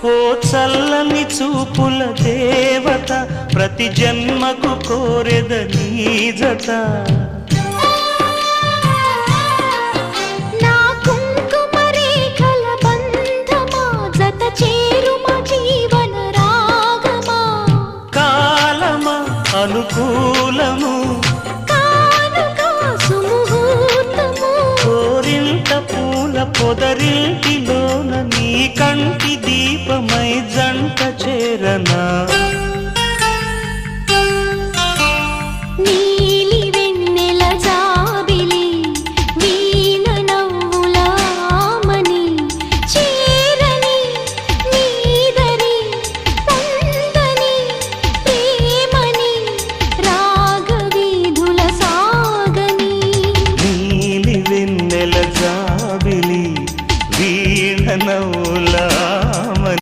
ఓ చల్లని చూపుల దేవత ప్రతి జన్మకు కోరెద నీ జత నా కుంకుమ రేఖల బంధమా జత చేరుమ జీవన రాగమా కాలమా అనుకూలము కానుక సుముహూర్తము కోరింత పూల పొదరింటిలోన నీ కంటి